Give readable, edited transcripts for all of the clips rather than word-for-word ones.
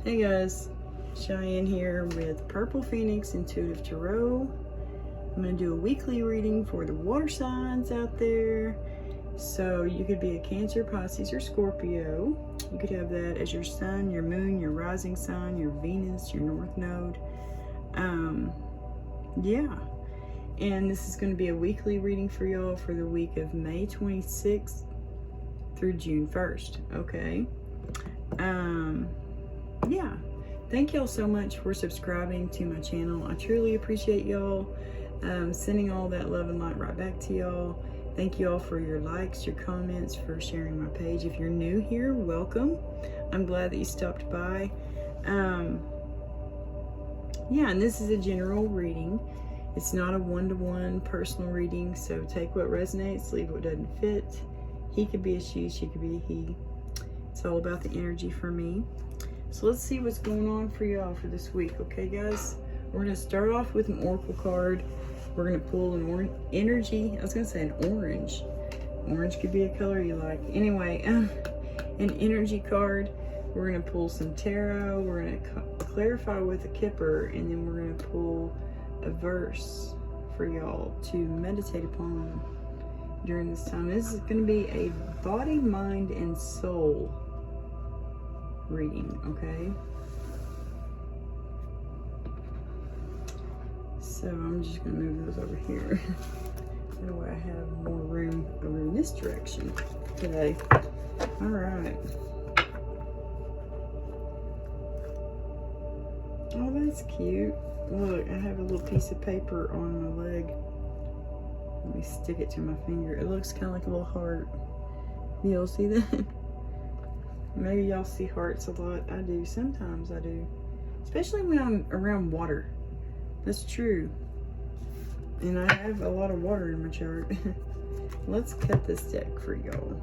Hey guys, Cheyenne here with Purple Phoenix Intuitive Tarot. I'm going to do a weekly reading for the water signs out there. So you could be a Cancer, Pisces, or Scorpio. You could have that as your sun, your moon, your rising sign, your Venus, your north node. Yeah. And this is going to be a weekly reading for y'all for the week of May 26th through June 1st. Okay. Yeah, thank y'all so much for subscribing to my channel. I truly appreciate y'all. Sending all that love and light right back to y'all. Thank you all for your likes, your comments, for sharing my page. If you're new here, welcome. I'm glad that you stopped by. Yeah, and this is a general reading. It's not a one-to-one personal reading, so take what resonates, leave what doesn't fit. He could be a she, she could be a he. It's all about the energy for me. So let's see what's going on for y'all for this week, okay guys? We're going to start off with an oracle card. We're going to pull an orange energy. I was going to say an orange. Orange could be a color you like. Anyway, an energy card. We're going to pull some tarot. We're going to clarify with a kipper, and then we're going to pull a verse for y'all to meditate upon during this time. This is going to be a body, mind, and soul reading, okay? So I'm just gonna move those over here. That way I have more room over in this direction today. All right. Oh, that's cute. Look, I have a little piece of paper on my leg. Let me stick it to my finger. It looks kind of like a little heart. Y'all see that? Maybe y'all see hearts a lot. I do. Sometimes I do. Especially when I'm around water. That's true. And I have a lot of water in my chart. Let's cut this deck for y'all.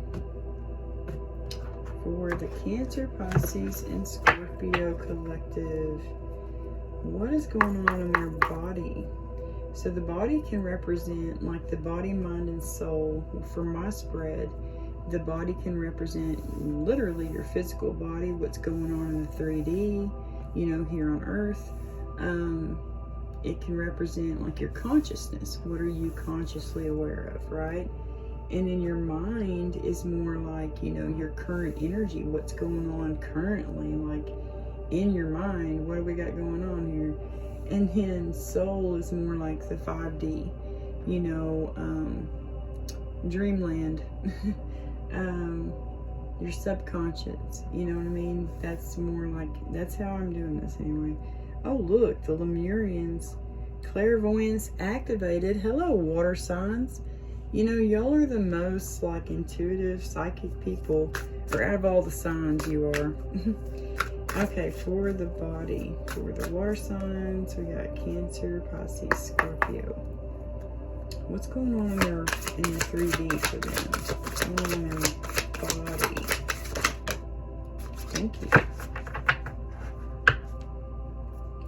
For the Cancer, Pisces, and Scorpio collective. What is going on in their body? So the body can represent like the body, mind, and soul. For my spread, the body can represent literally your physical body, what's going on in the 3D, you know, here on Earth. It can represent like your consciousness. What are you consciously aware of, right? And then your mind is more like, you know, your current energy, what's going on currently, like in your mind. What do we got going on here? And then soul is more like the 5D, you know, dreamland. Your subconscious, you know what I mean? That's more like, that's how I'm doing this anyway. Oh look, the Lemurians, clairvoyance activated. Hello, water signs. You know, y'all are the most like intuitive, psychic people, or out of all the signs you are. Okay, for the body, for the water signs, we got Cancer, Pisces, Scorpio. What's going on in their 3D for them? What's going on in their body? Thank you.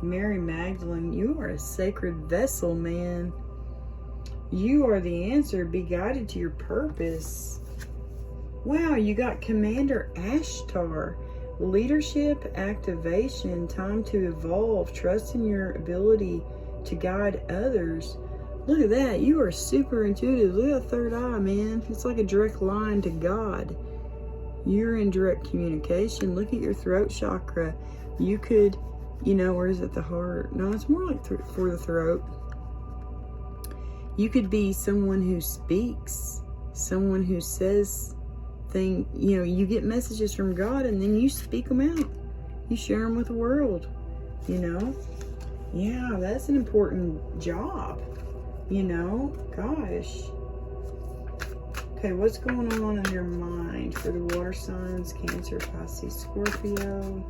Mary Magdalene, you are a sacred vessel, man. You are the answer. Be guided to your purpose. Wow, you got Commander Ashtar. Leadership, activation, time to evolve, trust in your ability to guide others. Look at that. You are super intuitive. Look at that third eye, man. It's like a direct line to God. You're in direct communication. Look at your throat chakra. You could, you know, where is it? The heart. No, it's more like for the throat. You could be someone who speaks, someone who says things, you know, you get messages from God and then you speak them out. You share them with the world, you know? Yeah, that's an important job. You know, gosh. Okay, what's going on in your mind for the water signs, Cancer, Pisces, Scorpio,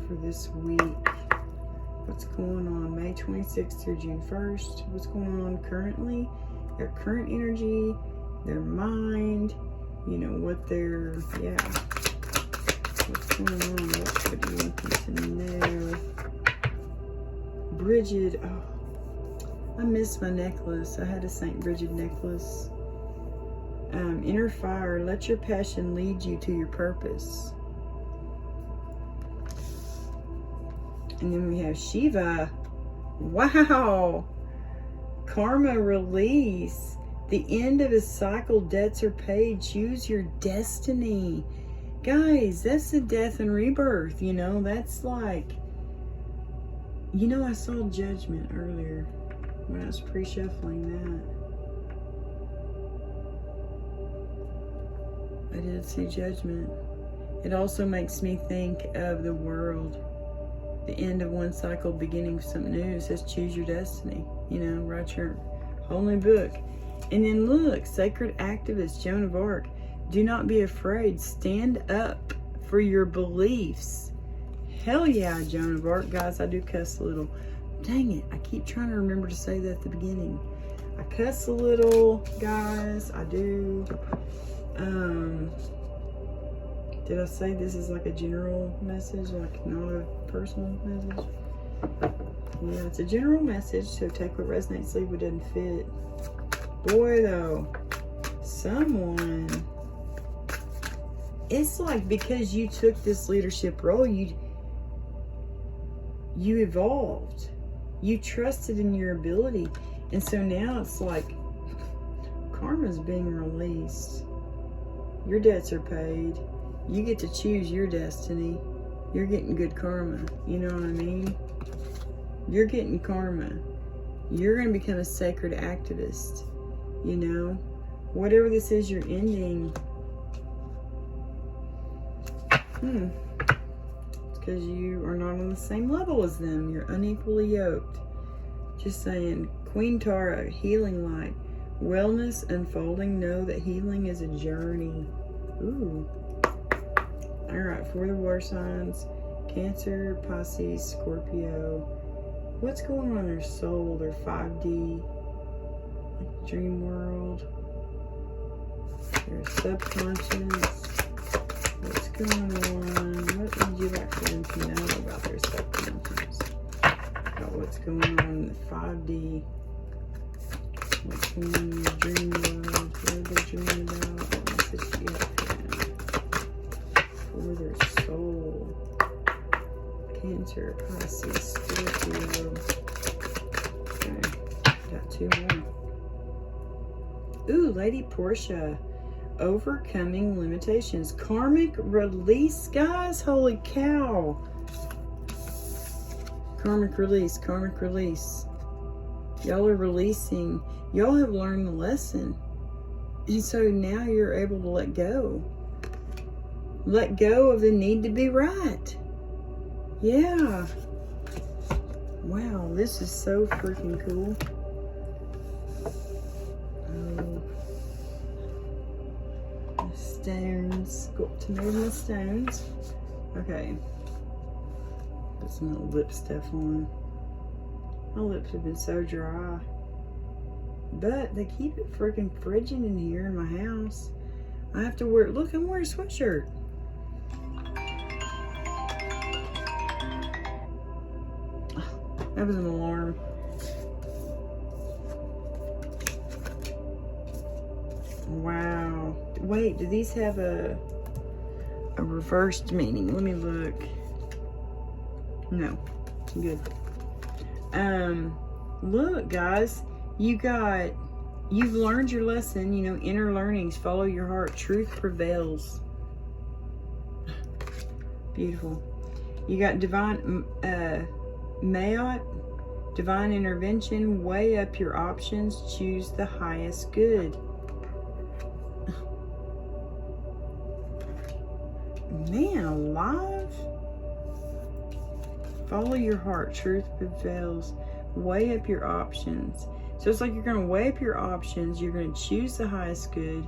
for this week? What's going on May 26th through June 1st? What's going on currently? Their current energy, their mind, you know, what they're, yeah. What's going on? What could you want to know? Bridget, oh, I missed my necklace. I had a St. Bridget necklace. Inner fire, let your passion lead you to your purpose. And then we have Shiva. Wow. Karma release. The end of a cycle, debts are paid. Choose your destiny. Guys, that's the death and rebirth, you know. That's like, you know, I saw Judgment earlier when I was pre-shuffling that. I did see Judgment. It also makes me think of the world. The end of one cycle, beginning of something new. It says choose your destiny. You know, write your whole new book. And then look, Sacred Activist, Joan of Arc. Do not be afraid. Stand up for your beliefs. Hell yeah, Joan of Arc. Guys, I do cuss a little. Dang it. I keep trying to remember to say that at the beginning. I cuss a little, guys. I do. Did I say this is like a general message, like not a personal message? Yeah, it's a general message, so take what resonates, leave what doesn't fit. Boy, though, someone, it's like because you took this leadership role, you evolved. You trusted in your ability. And so now it's like karma's being released. Your debts are paid. You get to choose your destiny. You're getting good karma. You know what I mean? You're getting karma. You're going to become a sacred activist. You know? Whatever this is you're ending. It's because you are not on the same level as them. You're unequally yoked. Just saying. Queen Tara, healing light. Wellness unfolding. Know that healing is a journey. Ooh. Alright, for the water signs. Cancer, Pisces, Scorpio. What's going on in their soul, their 5D, like dream world, their subconscious? What's going on? What would you like for them to know about their subconscious? About what's going on in the 5D? What's going on in the dream world? What are they dreaming about? What message do you have for them? For their soul. Cancer, Pisces, Scorpio. Okay, got two more. Ooh, Lady Portia. Overcoming limitations. Karmic release, guys. Holy cow. Karmic release, karmic release. Y'all are releasing. Y'all have learned the lesson. And so now you're able to let go. Let go of the need to be right. Yeah. Wow, this is so freaking cool. The stones. Got to move my stones. Okay. Put some little lip stuff on. My lips have been so dry. But they keep it freaking frigid in here in my house. I have to wear, look, I'm wearing a sweatshirt. That was an alarm. Wow. Wait, do these have a reversed meaning? Let me look. No. Good. Look, guys. You've learned your lesson. You know, inner learnings. Follow your heart. Truth prevails. Beautiful. You got divine... Mayot, divine intervention, weigh up your options, choose the highest good. Man alive. Follow your heart, truth prevails, weigh up your options. So it's like you're going to weigh up your options, you're going to choose the highest good,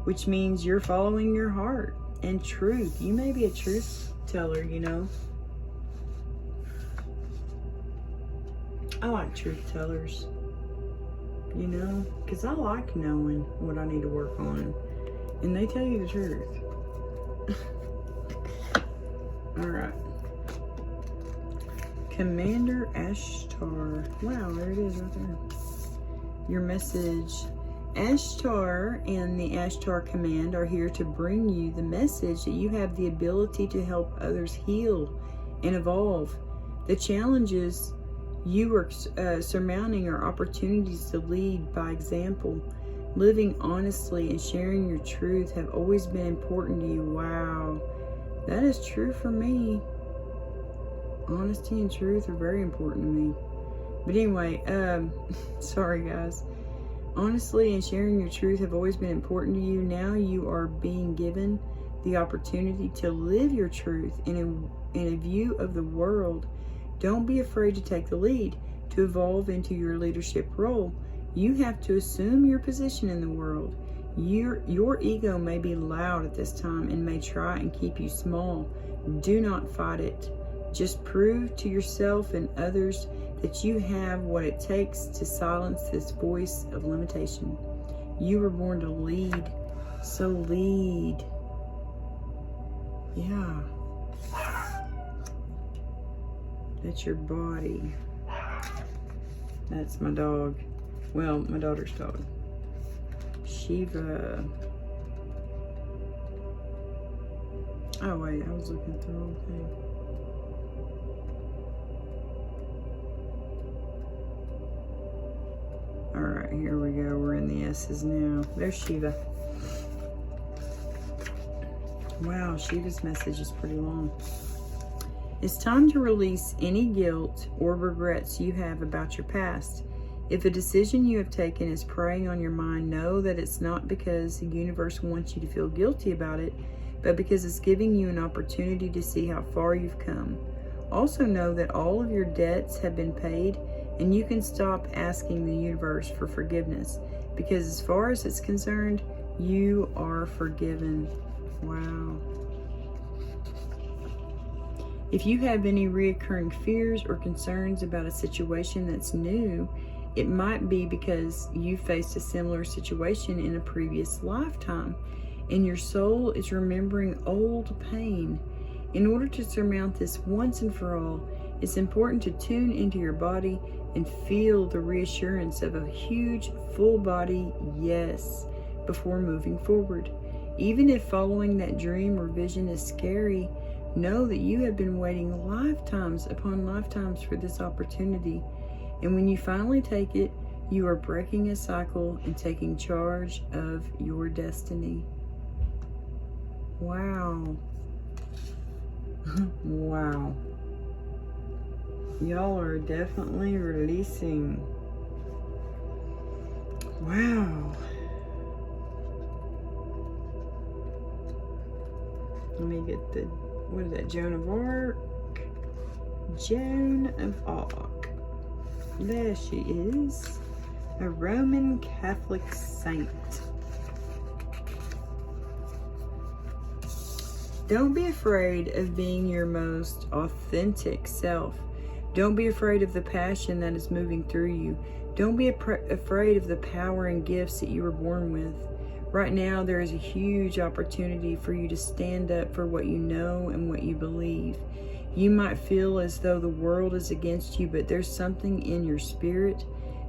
which means you're following your heart and truth. You may be a truth teller, you know. I like truth tellers, you know, because I like knowing what I need to work on, and they tell you the truth. All right. Commander Ashtar. Wow, there it is right there. Your message. Ashtar and the Ashtar Command are here to bring you the message that you have the ability to help others heal and evolve. The challenges you are surmounting are opportunities to lead by example. Living honestly and sharing your truth have always been important to you. Wow, that is true for me. Honesty and truth are very important to me. But anyway, sorry guys. Honestly and sharing your truth have always been important to you. Now you are being given the opportunity to live your truth in a view of the world. Don't be afraid to take the lead, to evolve into your leadership role. You have to assume your position in the world. Your ego may be loud at this time and may try and keep you small. Do not fight it. Just prove to yourself and others that you have what it takes to silence this voice of limitation. You were born to lead, so lead. Yeah. That's your body. That's my dog. Well, my daughter's dog. Shiva. Oh wait, I was looking at the wrong thing. Alright, here we go. We're in the S's now. There's Shiva. Wow, Shiva's message is pretty long. It's time to release any guilt or regrets you have about your past. If a decision you have taken is preying on your mind, know that it's not because the universe wants you to feel guilty about it, but because it's giving you an opportunity to see how far you've come. Also know that all of your debts have been paid, and you can stop asking the universe for forgiveness, because as far as it's concerned, you are forgiven. Wow. If you have any reoccurring fears or concerns about a situation that's new, it might be because you faced a similar situation in a previous lifetime, and your soul is remembering old pain. In order to surmount this once and for all, it's important to tune into your body and feel the reassurance of a huge, full body yes before moving forward. Even if following that dream or vision is scary, know that you have been waiting lifetimes upon lifetimes for this opportunity. And when you finally take it, you are breaking a cycle and taking charge of your destiny. Wow. Wow. Y'all are definitely releasing. Wow. Let me get the, what is that, Joan of Arc? Joan of Arc. There she is. A Roman Catholic saint. Don't be afraid of being your most authentic self. Don't be afraid of the passion that is moving through you. Don't be afraid of the power and gifts that you were born with. Right now, there is a huge opportunity for you to stand up for what you know and what you believe. You might feel as though the world is against you, but there's something in your spirit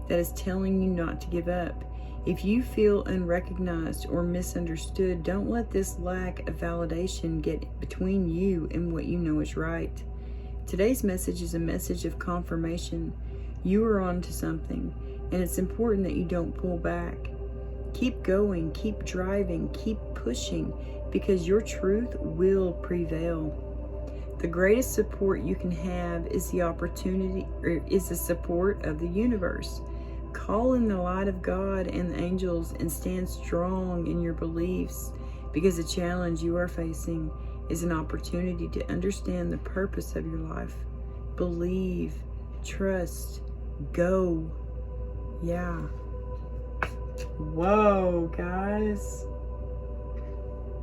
that is telling you not to give up. If you feel unrecognized or misunderstood, don't let this lack of validation get between you and what you know is right. Today's message is a message of confirmation. You are on to something, and it's important that you don't pull back. Keep going, keep driving, keep pushing, because your truth will prevail. The greatest support you can have is the support of the universe. Call in the light of God and the angels and stand strong in your beliefs, because the challenge you are facing is an opportunity to understand the purpose of your life. Believe, trust, go. Yeah. Whoa, guys.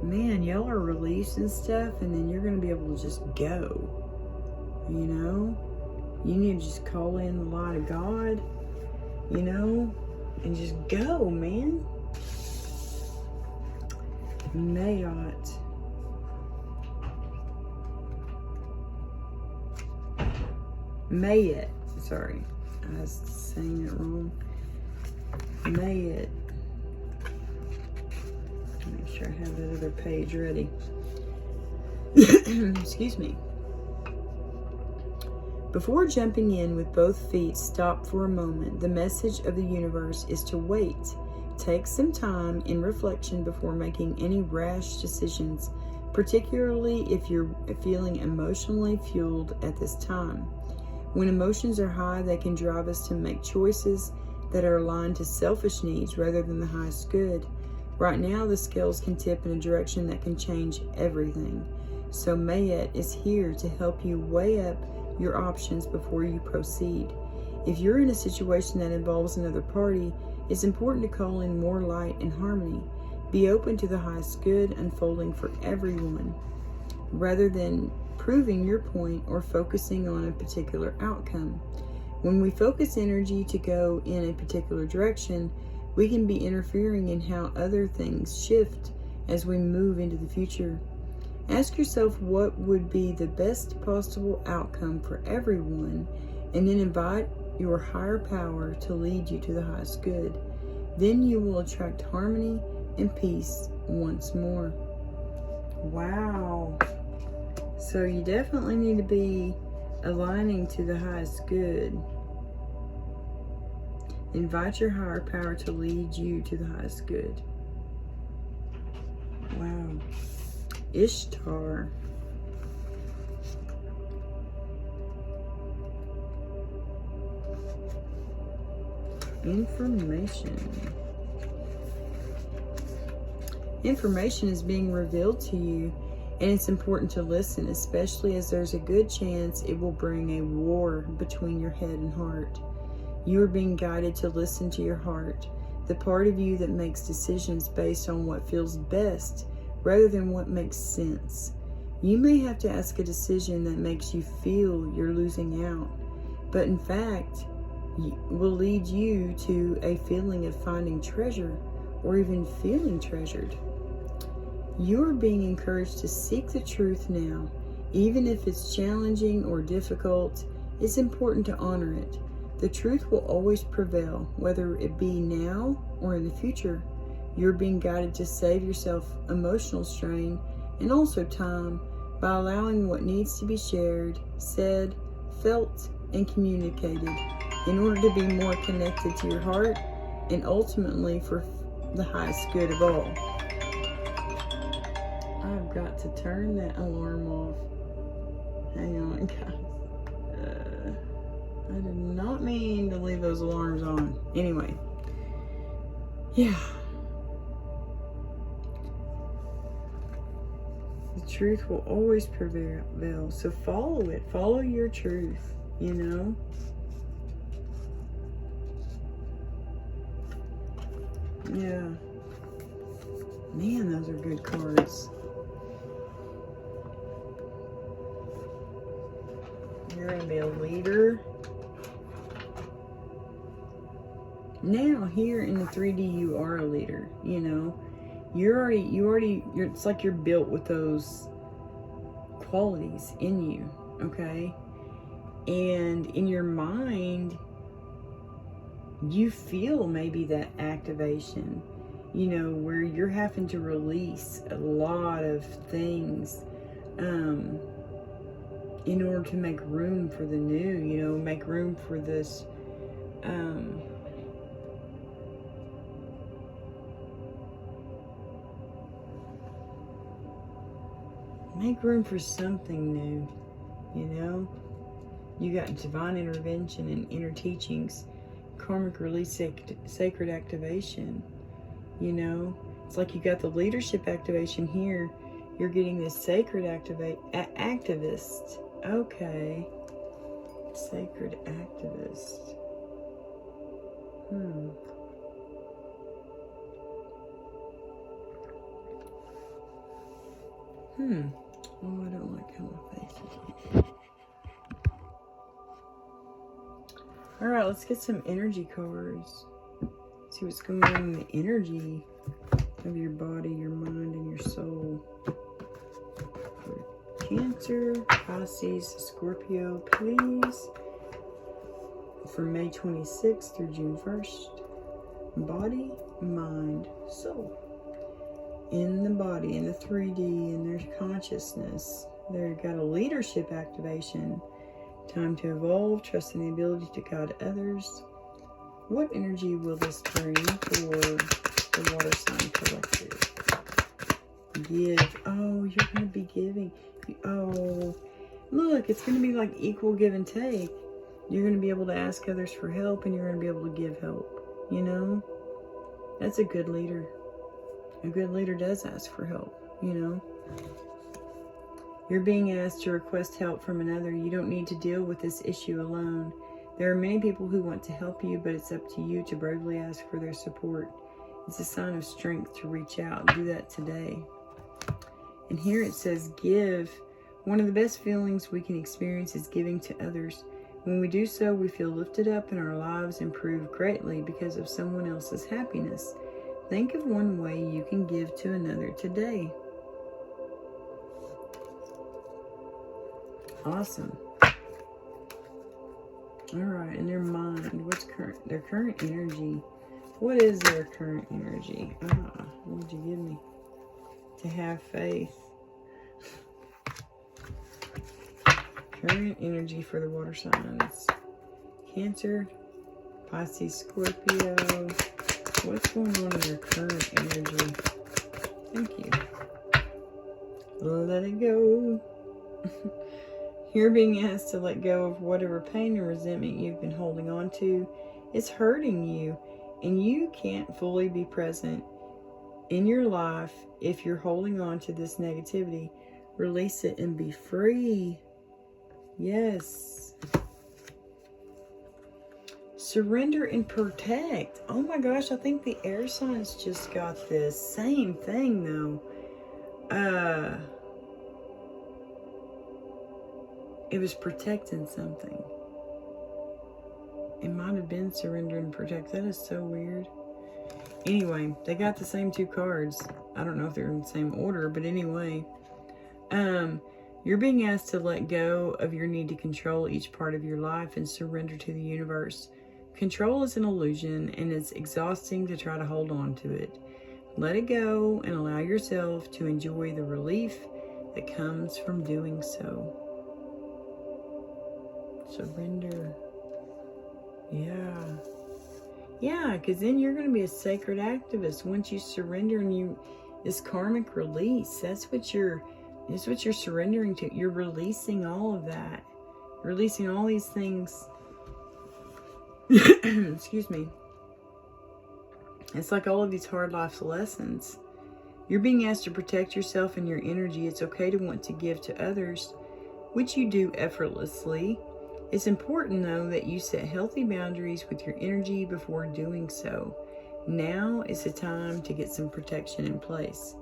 Man, y'all are releasing stuff, and then you're going to be able to just go. You know? You need to just call in the light of God, you know, and just go, man. Mayot. Mayet. Sorry, I was saying it wrong. Mayet. Make sure I have that other page ready. Excuse me. Before jumping in with both feet, stop for a moment. The message of the universe is to wait. Take some time in reflection before making any rash decisions, particularly if you're feeling emotionally fueled at this time. When emotions are high, they can drive us to make choices that are aligned to selfish needs rather than the highest good. Right now, the scales can tip in a direction that can change everything. So Mayet is here to help you weigh up your options before you proceed. If you're in a situation that involves another party, it's important to call in more light and harmony. Be open to the highest good unfolding for everyone, rather than proving your point or focusing on a particular outcome. When we focus energy to go in a particular direction, we can be interfering in how other things shift as we move into the future. Ask yourself what would be the best possible outcome for everyone, and then invite your higher power to lead you to the highest good. Then you will attract harmony and peace once more. Wow. So you definitely need to be aligning to the highest good. Invite your higher power to lead you to the highest good. Wow. Ishtar. Information. Information is being revealed to you, and it's important to listen, especially as there's a good chance it will bring a war between your head and heart. You are being guided to listen to your heart, the part of you that makes decisions based on what feels best rather than what makes sense. You may have to ask a decision that makes you feel you're losing out, but in fact will lead you to a feeling of finding treasure or even feeling treasured. You are being encouraged to seek the truth now. Even if it's challenging or difficult, it's important to honor it. The truth will always prevail, whether it be now or in the future. You're being guided to save yourself emotional strain and also time by allowing what needs to be shared, said, felt, and communicated in order to be more connected to your heart and ultimately for the highest good of all. I've got to turn that alarm off. Hang on, guys. I did not mean to leave those alarms on. Anyway. Yeah. The truth will always prevail. So follow it. Follow your truth, you know? Yeah. Man, those are good cards. You're going to be a leader. Now, here in the 3D, you are a leader, you know? You're it's like you're built with those qualities in you, okay? And in your mind, you feel maybe that activation, you know, where you're having to release a lot of things in order to make room for the new, you know, make room for this make room for something new, you know? You got divine intervention and inner teachings, karmic release, sacred activation, you know? It's like you got the leadership activation here. You're getting this sacred activist. Okay. Sacred activist. Oh, I don't like how my face is. Alright, let's get some energy cards. See what's going on in the energy of your body, your mind, and your soul. For Cancer, Pisces, Scorpio, please. For May 26th through June 1st. Body, mind, soul. In the body, in the 3D, in their consciousness. They've got a leadership activation. Time to evolve, trusting the ability to guide others. What energy will this bring for the water sign collective? Give. Oh, you're going to be giving. Oh, look, it's going to be like equal give and take. You're going to be able to ask others for help, and you're going to be able to give help. You know, that's a good leader. A good leader does ask for help, you know. You're being asked to request help from another. You don't need to deal with this issue alone. There are many people who want to help you, but it's up to you to bravely ask for their support. It's a sign of strength to reach out. Do that today. And here it says give. One of the best feelings we can experience is giving to others. When we do so, we feel lifted up and our lives improve greatly because of someone else's happiness. Think of one way you can give to another today. Awesome. All right, and their mind. What's their current energy? What is their current energy? What did you give me? To have faith. Current energy for the water signs. Cancer, Pisces, Scorpio. What's going on in their current energy? Thank you. Let it go. You're being asked to let go of whatever pain and resentment you've been holding on to. It's hurting you, and you can't fully be present in your life if you're holding on to this negativity. Release it and be free. Yes. Surrender and protect. Oh my gosh, I think the air signs just got this. Same thing though. It was protecting something. It might have been surrender and protect. That is so weird. Anyway, they got the same two cards. I don't know if they're in the same order, but anyway. You're being asked to let go of your need to control each part of your life and surrender to the universe. Control is an illusion, and it's exhausting to try to hold on to it. Let it go and allow yourself to enjoy the relief that comes from doing so. Surrender. Yeah, because then you're going to be a sacred activist. Once you surrender and this karmic release, that's what you're surrendering to. You're releasing all of that. Releasing all these things. Excuse me. It's like all of these hard life lessons. You're being asked to protect yourself and your energy. It's okay to want to give to others, which you do effortlessly. It's important, though, that you set healthy boundaries with your energy before doing so. Now is the time to get some protection in place.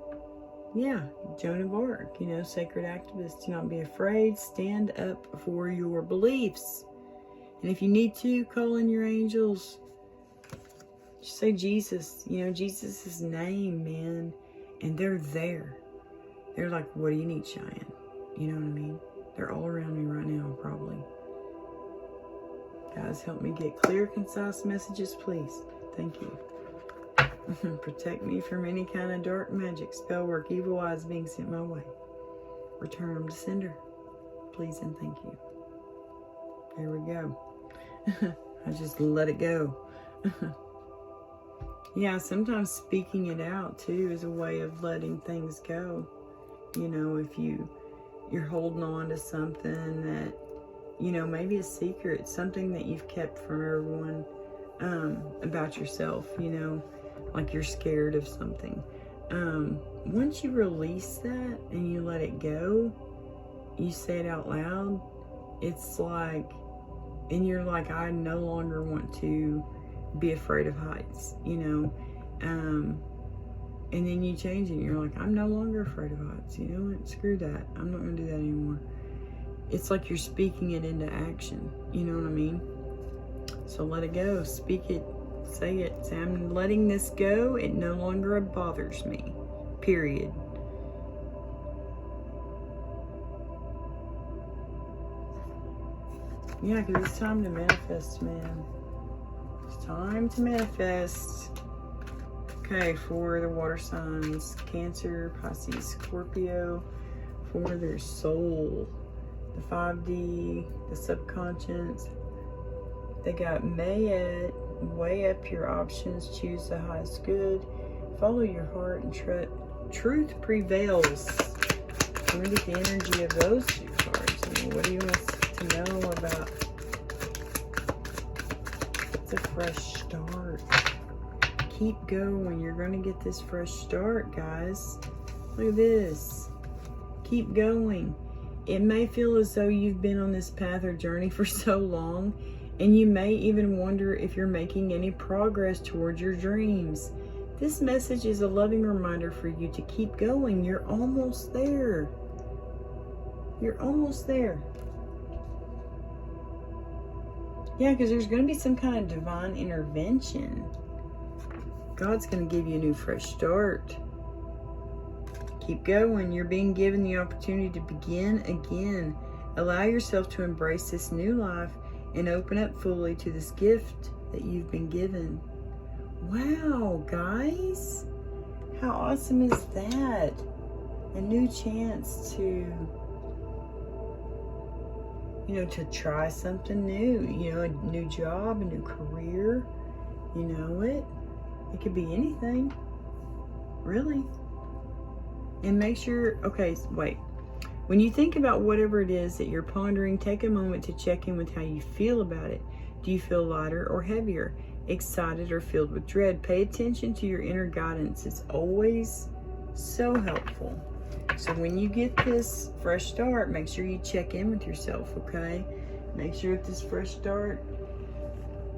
Yeah, Joan of Arc, sacred activist. Do not be afraid. Stand up for your beliefs. And if you need to, call in your angels. Just say Jesus. Jesus' name, man. And they're there. They're like, what do you need, Cheyenne? You know what I mean? They're all around me right now, probably. Guys, help me get clear, concise messages, please. Thank you. Protect me from any kind of dark magic, spell work, evil eyes being sent my way. Return them to sender. Please and thank you. There we go. I just let it go. Yeah, sometimes speaking it out too is a way of letting things go. If you're holding on to something that, maybe a secret, something that you've kept from everyone about yourself, like you're scared of something. Once you release that and you let it go, you say it out loud, it's like, and you're like, I no longer want to be afraid of heights, and then you change it and you're like, I'm no longer afraid of heights. You know what? Screw that. I'm not going to do that anymore. It's like you're speaking it into action. You know what I mean? So let it go. Speak it. Say it. Say, I'm letting this go. It no longer bothers me. Period. Yeah, because it's time to manifest, man. It's time to manifest. Okay, for the water signs, Cancer, Pisces, Scorpio, for their soul. the 5D, the subconscious. They got Mayet, weigh up your options, choose the highest good, follow your heart, and truth prevails. I'm going to get the energy of those two cards. I mean, what do you want us to know about? It's a fresh start. Keep going. You're going to get this fresh start, guys. Look at this. Keep going. It may feel as though you've been on this path or journey for so long, and you may even wonder if you're making any progress towards your dreams. This message is a loving reminder for you to keep going. You're almost there. You're almost there. Yeah, because there's going to be some kind of divine intervention. God's going to give you a new fresh start. Keep going. You're being given the opportunity to begin again. Allow yourself to embrace this new life and open up fully to this gift that you've been given. Wow, guys. How awesome is that? A new chance to, to try something new. A new job, a new career. It could be anything. Really. And make sure, okay, wait. When you think about whatever it is that you're pondering, take a moment to check in with how you feel about it. Do you feel lighter or heavier? Excited or filled with dread? Pay attention to your inner guidance. It's always so helpful. So when you get this fresh start, make sure you check in with yourself, okay? Make sure that this fresh start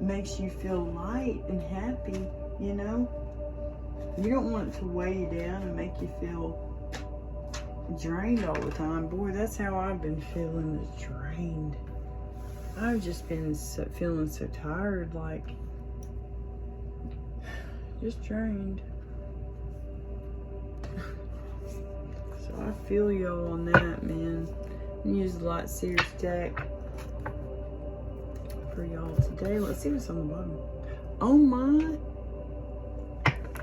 makes you feel light and happy, You don't want it to weigh you down and make you feel drained all the time. Boy, that's how I've been feeling, is drained. I've just been feeling so tired, like just drained. So I feel y'all on that, man. I'm gonna use the Light Seers deck for y'all today. Let's see what's on the bottom. Oh my!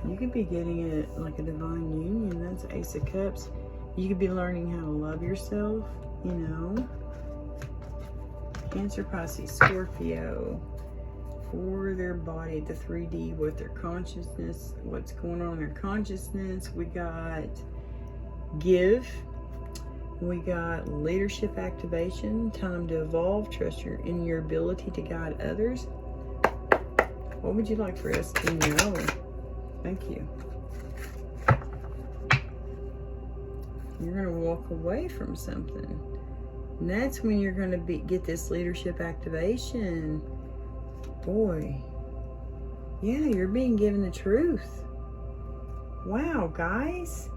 You could be getting it like a divine union. That's Ace of Cups. You could be learning how to love yourself, Cancer, Pisces, Scorpio. For their body, the 3D, with their consciousness, what's going on in their consciousness. We got give. We got leadership activation, time to evolve, trust in your ability to guide others. What would you like for us to know? Thank you. You're going to walk away from something. And that's when you're going to get this leadership activation. Boy. Yeah, you're being given the truth. Wow, guys.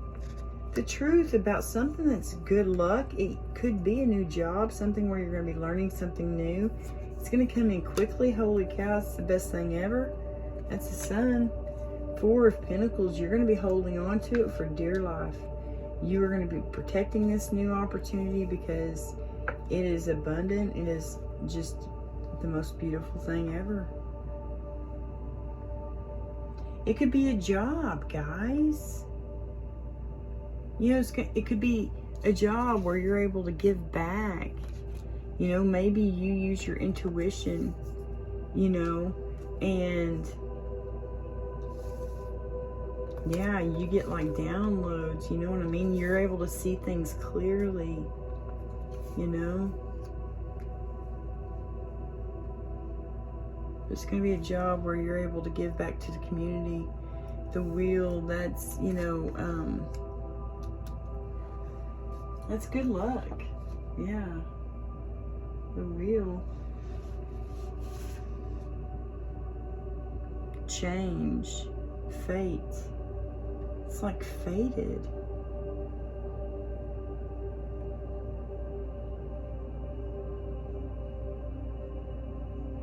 The truth about something that's good luck. It could be a new job, something where you're going to be learning something new. It's going to come in quickly. Holy cow, it's the best thing ever. That's the Sun. 4 of Pentacles. You're going to be holding on to it for dear life. You are going to be protecting this new opportunity because it is abundant. It is just the most beautiful thing ever. It could be a job, guys. It could be a job where you're able to give back. Maybe you use your intuition, and yeah, you get like downloads, you know what I mean? You're able to see things clearly, It's going to be a job where you're able to give back to the community. The Wheel, that's, that's good luck. Yeah. The Wheel. Change. Fate. It's like fated.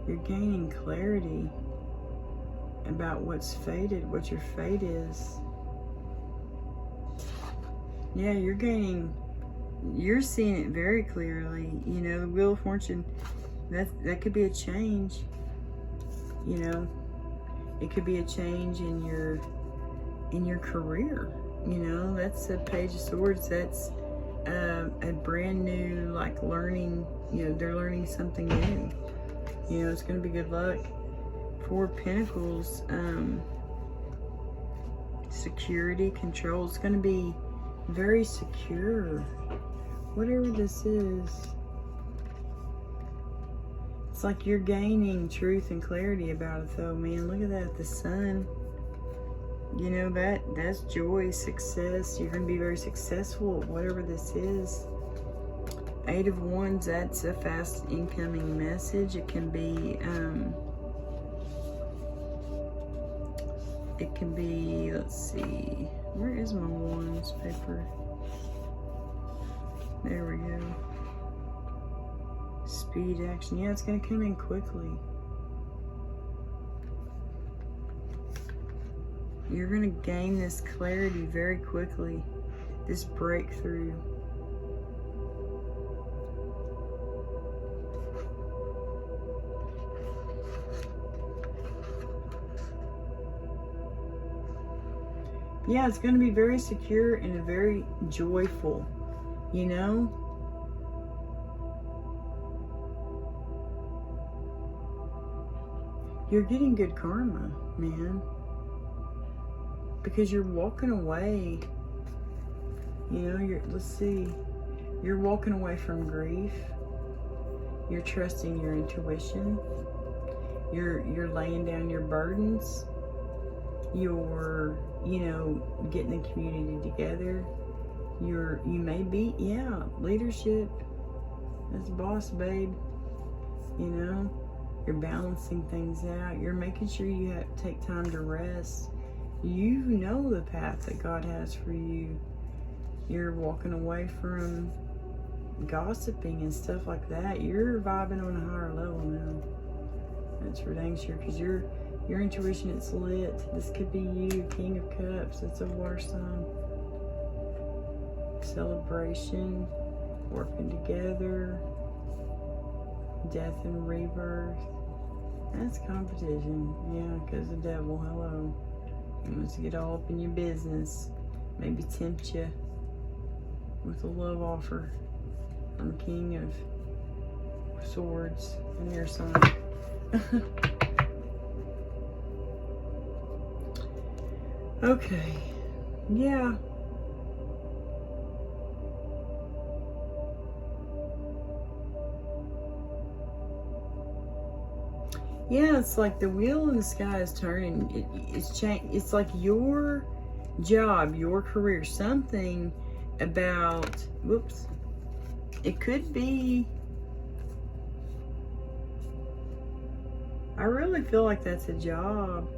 You're gaining clarity about what's fated, what your fate is. Yeah, you're seeing it very clearly. The Wheel of Fortune, that could be a change. It could be a change in your career. That's the Page of Swords. That's a brand new, like, learning, you know, they're learning something new. You know, it's going to be good luck. 4 of Pentacles, security, control. It's going to be very secure. Whatever this is. It's like you're gaining truth and clarity about it, though, man. Look at that, the sun. You know, that's joy, success. You're going to be very successful at whatever this is. 8 of Wands, that's a fast incoming message. It can be, let's see, where is my Wands paper? There we go. Speed action. Yeah, it's going to come in quickly. You're going to gain this clarity very quickly. This breakthrough. Yeah, it's going to be very secure and very joyful, you know? You're getting good karma, man. Because you're walking away. You know, let's see. You're walking away from grief. You're trusting your intuition. You're laying down your burdens. You're, you know, getting the community together. You may be, yeah, leadership. That's boss, babe. You know, you're balancing things out. You're making sure you have to take time to rest. You know the path that God has for you. You're walking away from gossiping and stuff like that. You're vibing on a higher level now. That's for dang sure, because your intuition, it's lit. This could be you, King of Cups. It's a water sign. Celebration, working together, death and rebirth. That's competition. Yeah, because the devil, hello. He wants to get all up in your business. Maybe tempt you with a love offer from King of Swords and your sign. Okay. Yeah. Yeah, it's like the wheel in the sky is turning. It's like your job, your career, something about, whoops, it could be, I really feel like that's a job.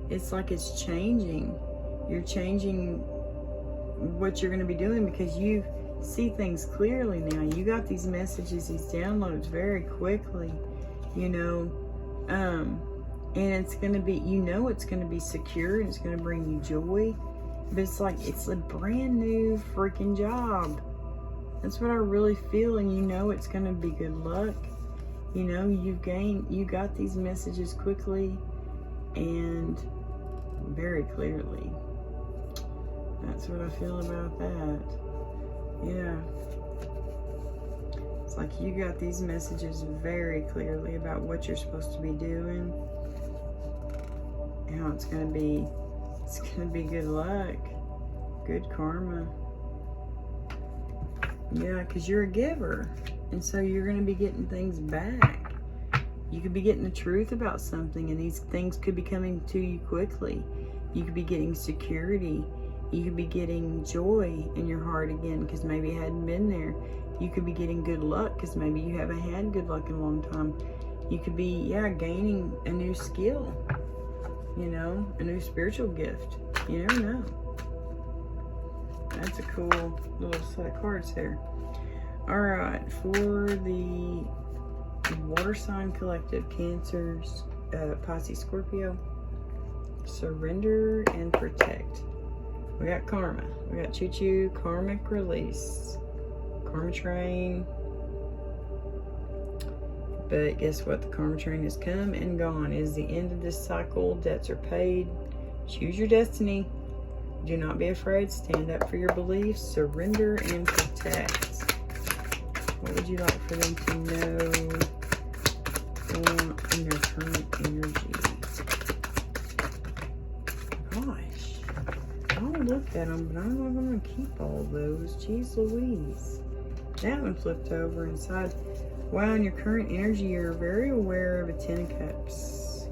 It's like it's changing. You're changing what you're going to be doing because you see things clearly now. You got these messages, these downloads very quickly, you know. And it's going to be, you know, it's going to be secure and it's going to bring you you, but it's like, it's a brand new freaking job. That's what I really feel. And you know, it's going to be good luck. You know, you got these messages quickly and very clearly. That's what I feel about that. Yeah. It's like you got these messages very clearly about what you're supposed to be doing. How it's gonna be good luck. Good karma. Yeah, because you're a giver. And so you're gonna be getting things back. You could be getting the truth about something, and these things could be coming to you quickly. You could be getting security. You could be getting joy in your heart again because maybe it hadn't been there. You could be getting good luck because maybe you haven't had good luck in a long time. You could be, yeah, gaining a new skill, you know, a new spiritual gift. You never know. That's a cool little set of cards there. All right, for the water sign collective, Cancers, Pisces, Scorpio, surrender and protect. We got karma. We got choo-choo, karmic release, karma train. But guess what? The karma train has come and gone. It is the end of this cycle. Debts are paid. Choose your destiny. Do not be afraid. Stand up for your beliefs. Surrender and protect. expect? What would you like for them to know in their current energy? Gosh. I'll look at them, but I'm not going to keep all those. Jeez Louise. That one flipped over inside. Wow, in your current energy, you're very aware of a Ten of Cups.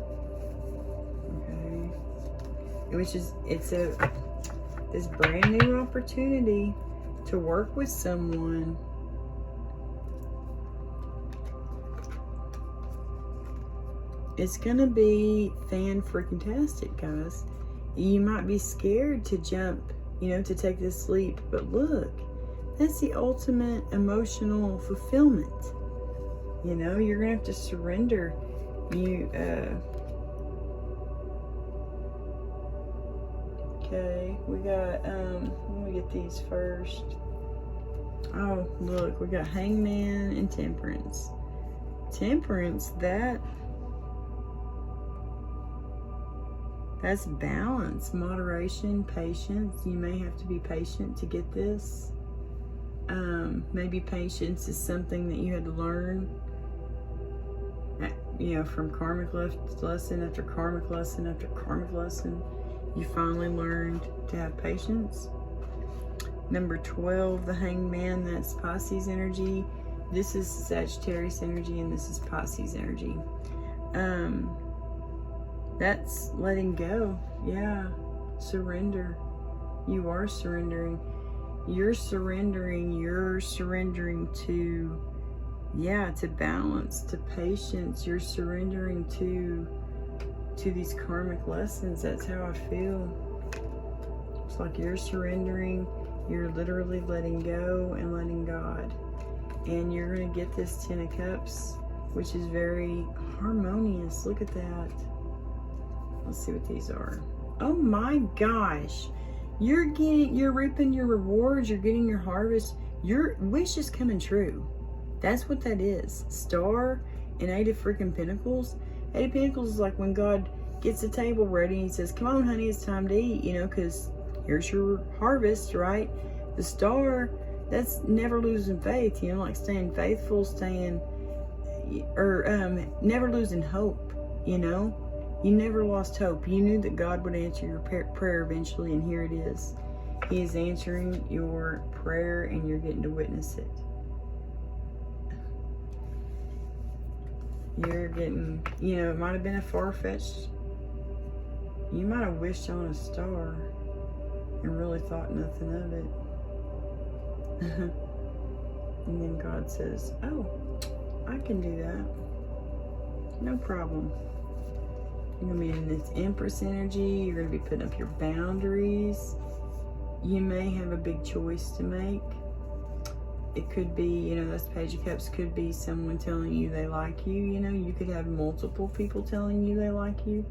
Okay. Which is, it's this brand new opportunity to work with someone. It's gonna be fan-freaking-tastic, guys. You might be scared to jump, you know, to take this leap, but look, that's the ultimate emotional fulfillment. You know, you're gonna have to surrender. Okay, we got, let me get these first. Oh, look, we got Hangman and Temperance. Temperance, that's balance, moderation, patience. You may have to be patient to get this. Maybe patience is something that you had to learn, you know, from karmic lesson after karmic lesson after karmic lesson. You finally learned to have patience. Number 12, the Hangman, that's Pisces energy. This is Sagittarius energy, and this is Pisces energy. That's letting go. Yeah. Surrender. You are surrendering. You're surrendering to, yeah, to balance, to patience. You're surrendering to these karmic lessons. That's how I feel. It's like you're surrendering. You're literally letting go and letting God. And you're going to get this Ten of Cups, which is very harmonious. Look at that. Let's see what these are. Oh my gosh. You're reaping your rewards. You're getting your harvest. Your wish is coming true. That's what that is. Star and Eight of freaking Pentacles. Eight of Pentacles is like when God gets the table ready and he says, come on, honey, it's time to eat, you know, because here's your harvest, right? The Star, that's never losing faith, you know, like staying faithful, never losing hope, you know? You never lost hope. You knew that God would answer your prayer eventually, and here it is. He is answering your prayer, and you're getting to witness it. You're getting, you know, it might have been a far-fetched, you might have wished on a star and really thought nothing of it. And then God says, oh, I can do that. No problem. You're going to be in this Empress energy. You're going to be putting up your boundaries. You may have a big choice to make. It could be, you know, this Page of Cups could be someone telling you they like you. You know, you could have multiple people telling you they like you.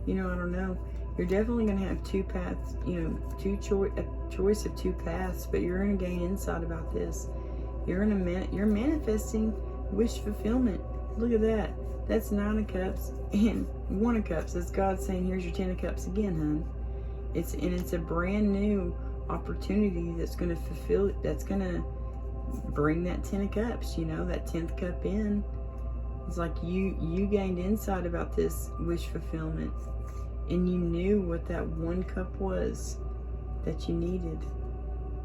You know, I don't know. You're definitely going to have two paths, you know, a choice of two paths, but you're going to gain insight about this. You're manifesting wish fulfillment. Look at that. That's Nine of Cups and One of Cups. That's God saying, here's your Ten of Cups again, hon. It's a brand new opportunity that's going to fulfill it. That's going to bring that Ten of Cups, you know, that 10th cup in. It's like you gained insight about this wish fulfillment, and you knew what that one cup was that you needed.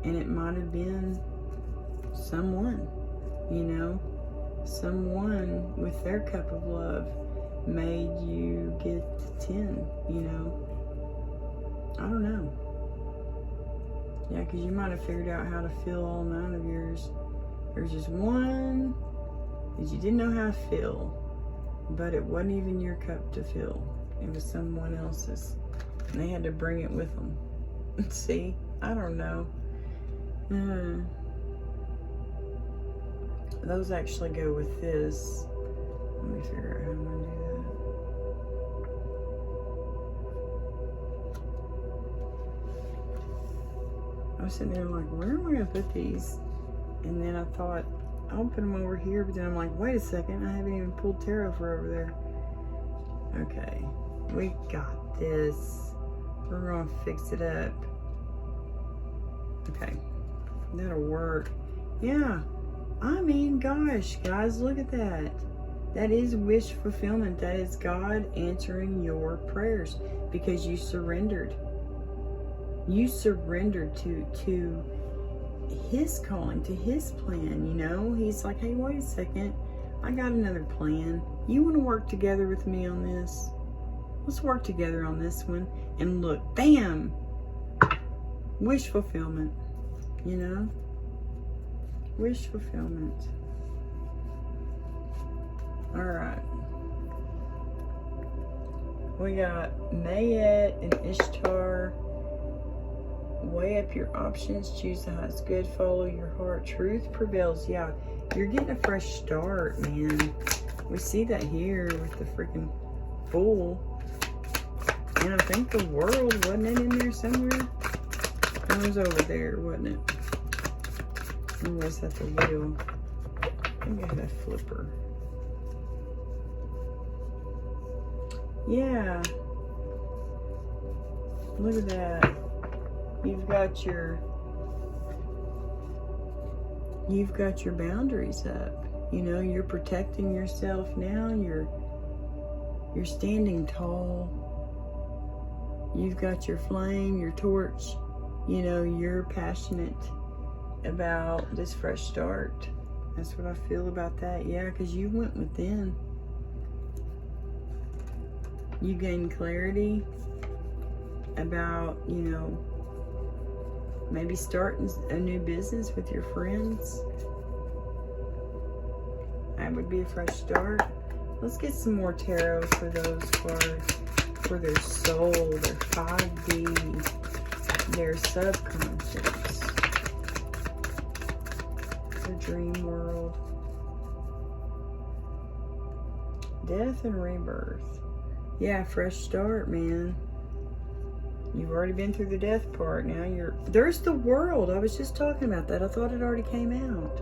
And it might have been someone, you know, someone with their cup of love made you get 10, you know. I don't know. Yeah, because you might have figured out how to fill all 9 of yours. There's just one that you didn't know how to fill, but it wasn't even your cup to fill. It was someone else's, and they had to bring it with them. See? I don't know. Those actually go with this. Let me figure out how I'm going to do that. I was sitting there like, where am I going to put these? And then I thought, I'll put them over here. But then I'm like, wait a second. I haven't even pulled tarot for over there. Okay. We got this. We're going to fix it up. Okay. That'll work. Yeah. I mean, gosh, guys, look at that. That is wish fulfillment. That is God answering your prayers because you surrendered. You surrendered to His calling, to His plan, you know? He's like, hey, wait a second. I got another plan. You want to work together with me on this? Let's work together on this one. And look, bam! Wish fulfillment, you know? Wish fulfillment. Alright. We got Mayet and Ishtar. Weigh up your options. Choose the highest good. Follow your heart. Truth prevails. Yeah, you're getting a fresh start, man. We see that here with the freaking Fool. And I think the World, wasn't it in there somewhere? It was over there, wasn't it? Or was that the Wheel? I think I had a flipper. Yeah. Look at that. You've got your boundaries up. You know, you're protecting yourself now. You're standing tall. You've got your flame, your torch. You know, you're passionate about this fresh start. That's what I feel about that. Yeah, because you went within. You gained clarity about, you know, maybe starting a new business with your friends. That would be a fresh start. Let's get some more tarot for those cards. For their soul, their 5D, their subconscious, their dream world. Death and rebirth. Yeah, fresh start, man. You've already been through the death part. Now there's the World. I was just talking about that. I thought it already came out.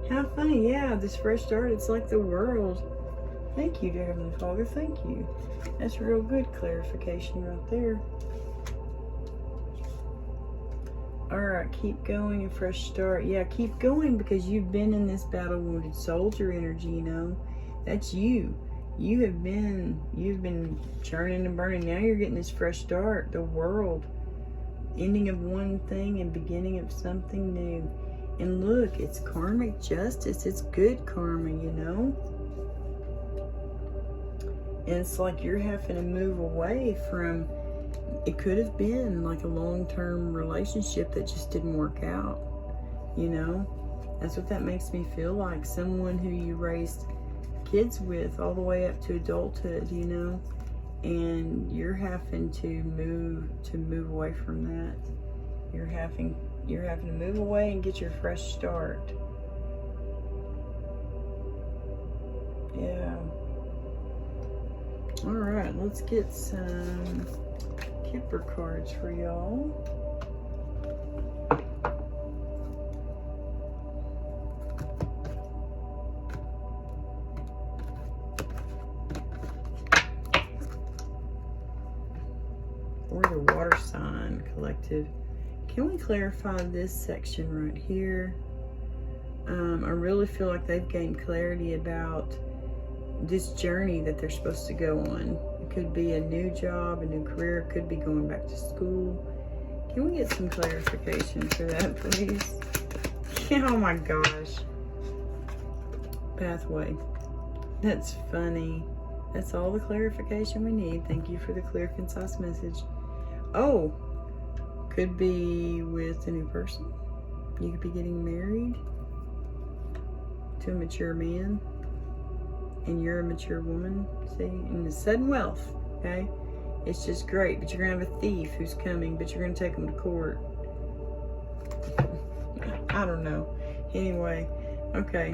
How funny. Yeah, this fresh start, it's like the World. Thank you, dear Heavenly Father. Thank you. That's real good clarification right there. Alright, keep going, a fresh start. Yeah, keep going because you've been in this battle-wounded soldier energy, you know. That's you. You've been churning and burning. Now you're getting this fresh start. The World. Ending of one thing and beginning of something new. And look, it's karmic justice. It's good karma, you know. And it's like you're having to move away from, it could have been like a long-term relationship that just didn't work out, you know. That's what that makes me feel like. Someone who you raised kids with all the way up to adulthood, you know, and you're having to move away from that. You're having to move away and get your fresh start. Yeah. All right, let's get some Kipper cards for y'all. Or the Water Sign Collective. Can we clarify this section right here? I really feel like they've gained clarity about this journey that they're supposed to go on. It could be a new job, a new career. It could be going back to school. Can we get some clarification for that, please? Oh my gosh. Pathway. That's funny. That's all the clarification we need. Thank you for the clear, concise message. Oh, could be with a new person. You could be getting married to a mature man. And you're a mature woman, see? And the sudden wealth, okay? It's just great, but you're going to have a thief who's coming, but you're going to take him to court. I don't know. Anyway, okay.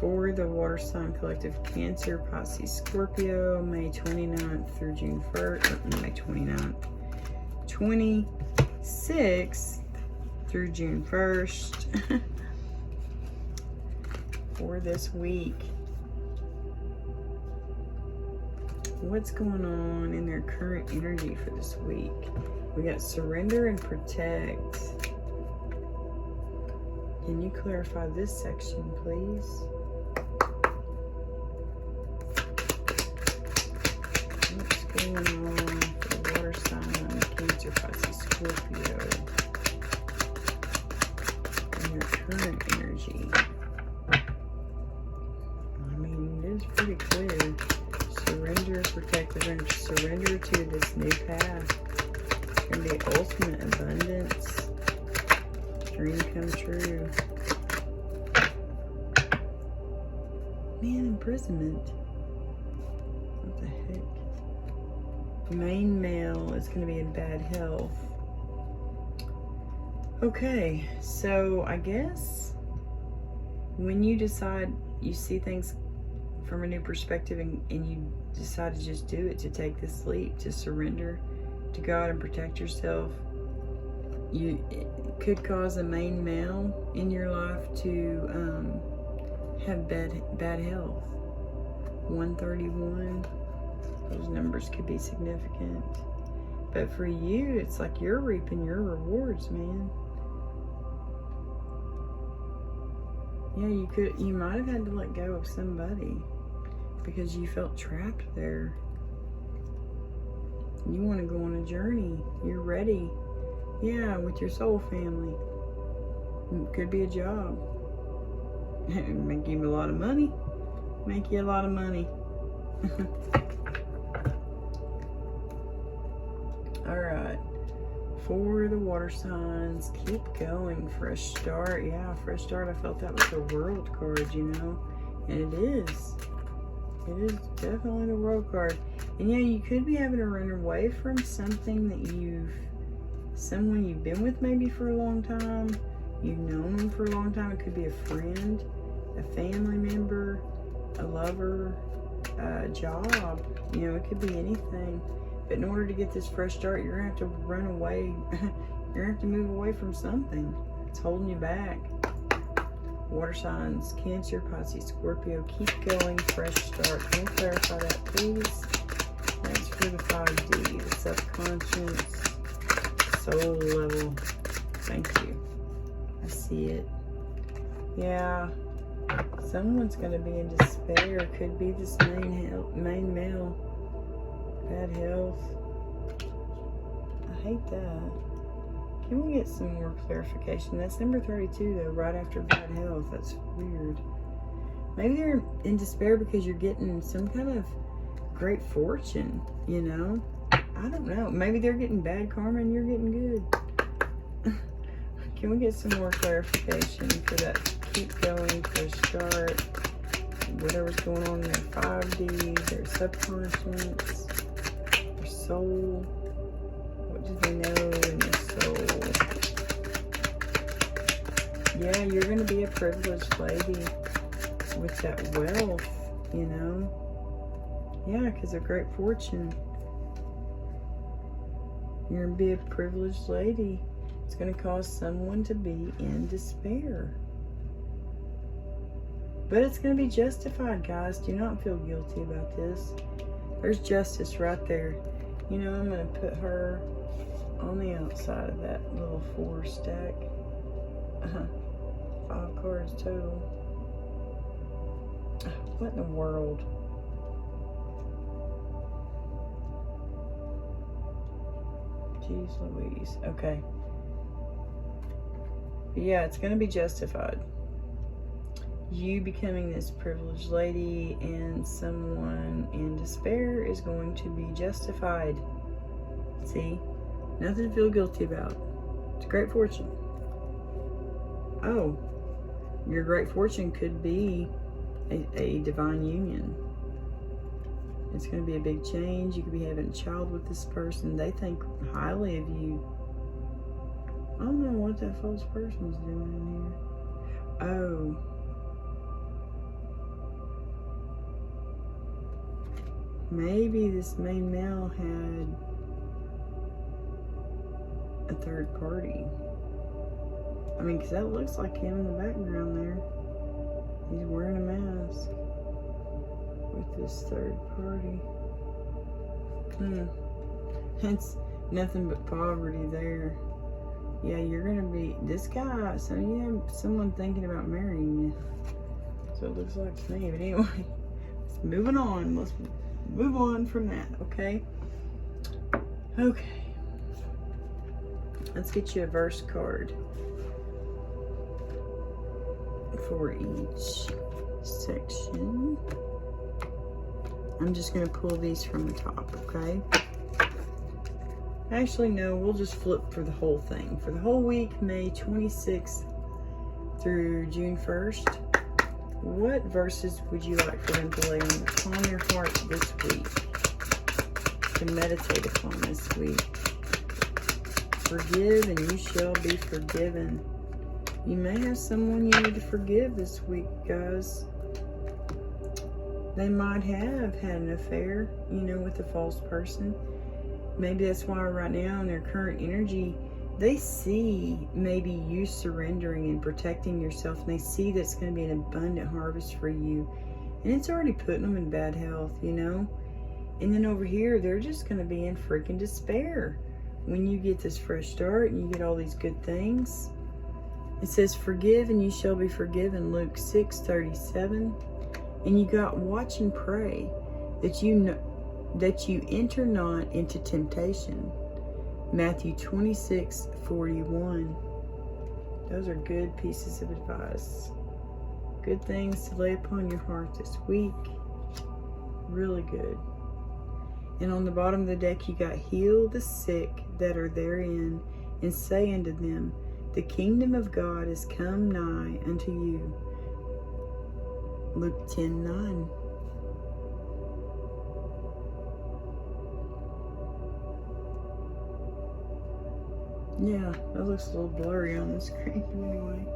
For the Water Sign Collective, Cancer, Pisces, Scorpio, May 29th through June 1st, May 29th, 26th through June 1st. For this week. What's going on in their current energy for this week? We got surrender and protect. Can you clarify this section, please? What's going on for the water sign, Cancer, Pisces, Scorpio, and your current energy? I mean, it is pretty clear. Surrender, protect. We're going to surrender to this new path. It's going to be ultimate abundance. Dream come true. Man, imprisonment. What the heck? Main male is going to be in bad health. Okay, so I guess when you decide you see things from a new perspective and you decide to just do it, to take this leap, to surrender to God and protect yourself, it could cause a main male in your life to have bad health. 131, those numbers could be significant. But for you, it's like you're reaping your rewards, man. Yeah, you might have had to let go of somebody because you felt trapped there. You want to go on a journey. You're ready. Yeah, with your soul family. It could be a job. Make you a lot of money. Make you a lot of money. Alright. For the water signs, keep going. Fresh start. Yeah, fresh start. I felt that was the World card, you know. And it is. It is definitely the World card. And yeah, you could be having to run away from something that someone you've been with maybe for a long time. You've known them for a long time. It could be a friend, a family member, a lover, a job. You know, it could be anything. But in order to get this fresh start, you're going to have to run away. You're going to have to move away from something. It's holding you back. Water signs, Cancer, Pisces, Scorpio, keep going, fresh start. Can you clarify that, please? That's for the 5D, the subconscious, soul level. Thank you. I see it. Yeah. Someone's going to be in despair. Could be this main male. Bad health. I hate that. Can we get some more clarification? That's number 32, though, right after bad health. That's weird. Maybe they're in despair because you're getting some kind of great fortune, you know? I don't know. Maybe they're getting bad karma and you're getting good. Can we get some more clarification for that? Keep going, for start. Whatever's going on in their 5D, their subconscious, their soul. What do they know in their soul? Yeah, you're going to be a privileged lady with that wealth, you know? Yeah, because of great fortune. You're going to be a privileged lady. It's going to cause someone to be in despair. But it's going to be justified, guys. Do not feel guilty about this. There's justice right there. You know, I'm going to put her on the outside of that little 4 stack. 5 cards total. What in the world? Jeez Louise. Okay. But yeah, it's going to be justified. You becoming this privileged lady and someone in despair is going to be justified. See? Nothing to feel guilty about. It's great fortune. Oh, your great fortune could be a divine union. It's going to be a big change. You could be having a child with this person. They think highly of you. I don't know what that false person's doing in here. Oh. Maybe this main male had a third party. I mean, because that looks like him in the background there. He's wearing a mask with this third party. It's nothing but poverty there. Yeah, you're going to be, this guy, so you have someone thinking about marrying you. So it looks like to me. But anyway, moving on. Let's move on from that, okay? Okay. Let's get you a verse card for each section. I'm just going to pull these from the top, okay? Actually, no, we'll just flip for the whole thing. For the whole week, May 26th through June 1st, what verses would you like for them to lay upon your heart this week, to meditate upon this week? Forgive and you shall be forgiven. You may have someone you need to forgive this week, guys. They might have had an affair, you know, with a false person. Maybe that's why right now in their current energy, they see maybe you surrendering and protecting yourself, and they see that's going to be an abundant harvest for you. And it's already putting them in bad health, you know. And then over here, they're just going to be in freaking despair when you get this fresh start and you get all these good things. It says, forgive and you shall be forgiven, Luke 6:37. And you got watch and pray that you enter not into temptation, Matthew 26:41. Those are good pieces of advice. Good things to lay upon your heart this week. Really good. And on the bottom of the deck, you got heal the sick that are therein, and say unto them, the kingdom of God is come nigh unto you. Luke 10:9. Yeah, that looks a little blurry on the screen. Anyway,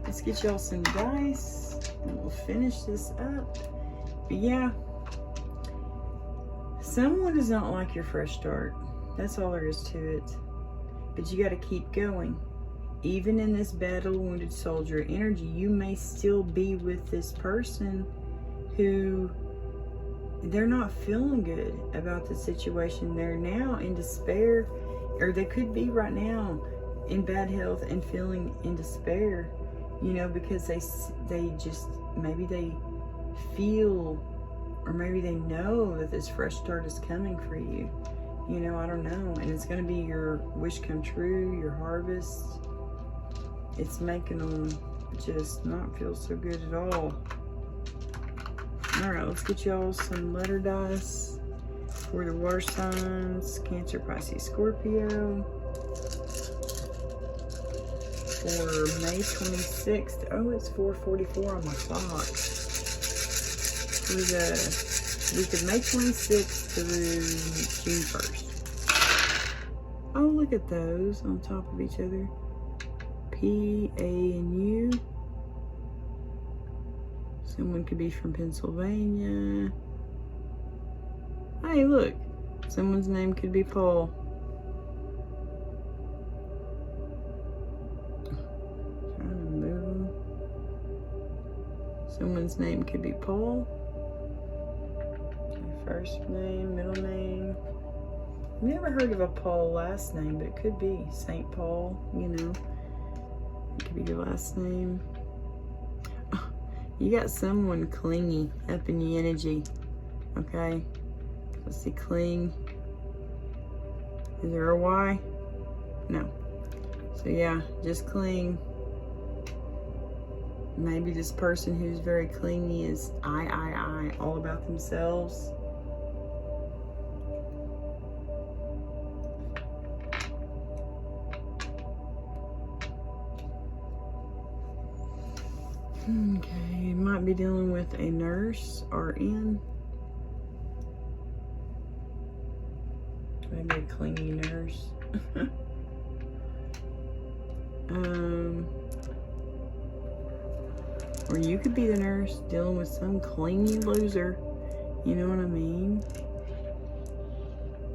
let's get y'all some dice and we'll finish this up. But yeah, someone does not like your fresh start. That's all there is to it. But you got to keep going. Even in this battle wounded soldier energy, you may still be with this person who they're not feeling good about the situation. They're now in despair, or they could be right now in bad health and feeling in despair, you know, because they just, maybe they feel, or maybe they know that this fresh start is coming for you. You know, I don't know. And it's going to be your wish come true, your harvest. It's making them just not feel so good at all. All right, let's get y'all some letter dice for the water signs, Cancer, Pisces, Scorpio. For May 26th. Oh, it's 4:44 on my clock. For the week of May 26th through June 1st. Oh, look at those on top of each other. P, A, and U. Someone could be from Pennsylvania. Hey, look. Someone's name could be Paul. Trying to move them. Someone's name could be Paul. First name, middle name. I've never heard of a Paul last name, but it could be St. Paul, you know. It could be your last name. Oh, you got someone clingy up in the energy. Okay. Let's see, cling. Is there a Y? No. So yeah, just cling. Maybe this person who's very clingy is I, all about themselves. Okay, might be dealing with a nurse, RN. Maybe a clingy nurse. Or you could be the nurse dealing with some clingy loser. You know what I mean?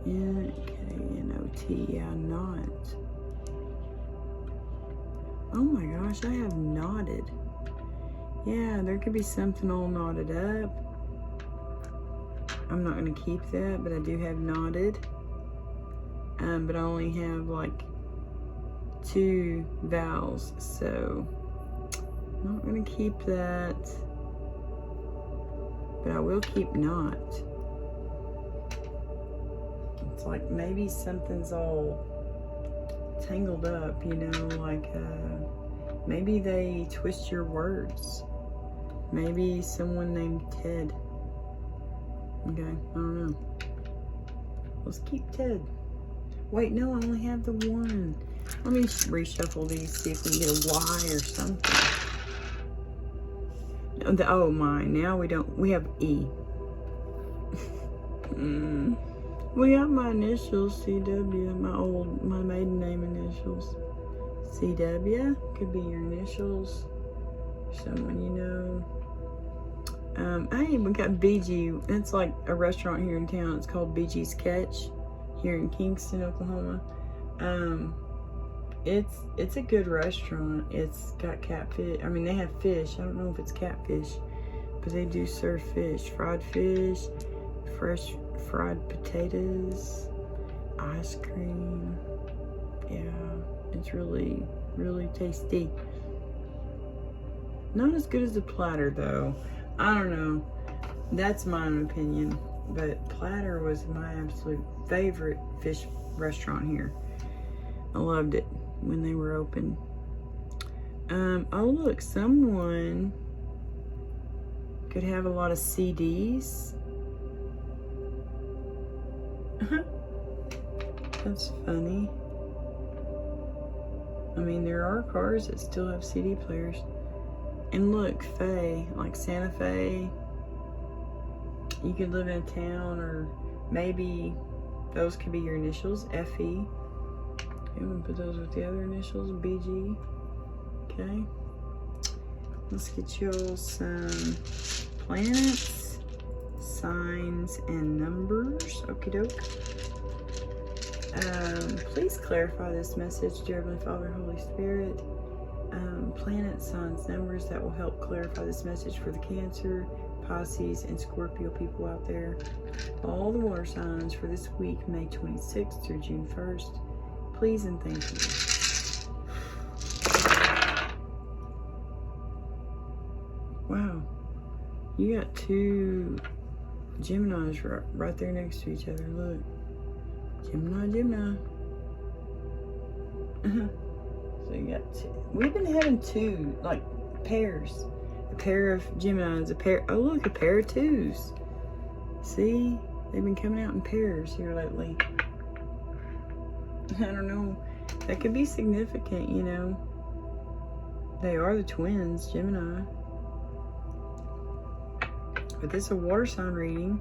N-K-N-O-T, yeah, not. Oh my gosh, I have knotted. Yeah, there could be something all knotted up. I'm not going to keep that, but I do have knotted. But I only have like 2 vowels, so I'm not going to keep that, but I will keep not. It's like maybe something's all tangled up, you know, like maybe they twist your words. Maybe someone named Ted. Okay, I don't know. Let's keep Ted. Wait, no, I only have the 1. Let me reshuffle these, see if we can get a Y or something. Oh my, now we have E. We got my initials, CW, my maiden name initials. CW, could be your initials. Someone you know. Hey, we got BG. It's like a restaurant here in town. It's called BG's Catch here in Kingston, Oklahoma. It's a good restaurant. It's got catfish. I mean, they have fish. I don't know if it's catfish, but they do serve fish. Fried fish, fresh fried potatoes, ice cream. Yeah, it's really, really tasty. Not as good as the Platter, though. I don't know. That's my own opinion. But Platter was my absolute favorite fish restaurant here. I loved it when they were open. Oh look, someone could have a lot of CDs. That's funny. I mean, there are cars that still have CD players. And look, Fe, like Santa Fe. You could live in a town, or maybe those could be your initials, FE. You want to put those with the other initials, BG. Okay. Let's get you all some planets, signs, and numbers. Okie doke. Please clarify this message, dear Heavenly Father, Holy Spirit. Planets, signs, numbers that will help clarify this message for the Cancer, Pisces, and Scorpio people out there. All the water signs for this week, May 26th through June 1st. Please and thank you. Wow. You got 2 Geminis right there next to each other. Look. Gemini. So you got 2. We've been having 2, like, pairs. A pair of Geminis, oh look, a pair of 2s. See? They've been coming out in pairs here lately. I don't know. That could be significant, you know. They are the twins, Gemini. But this is a water sign reading.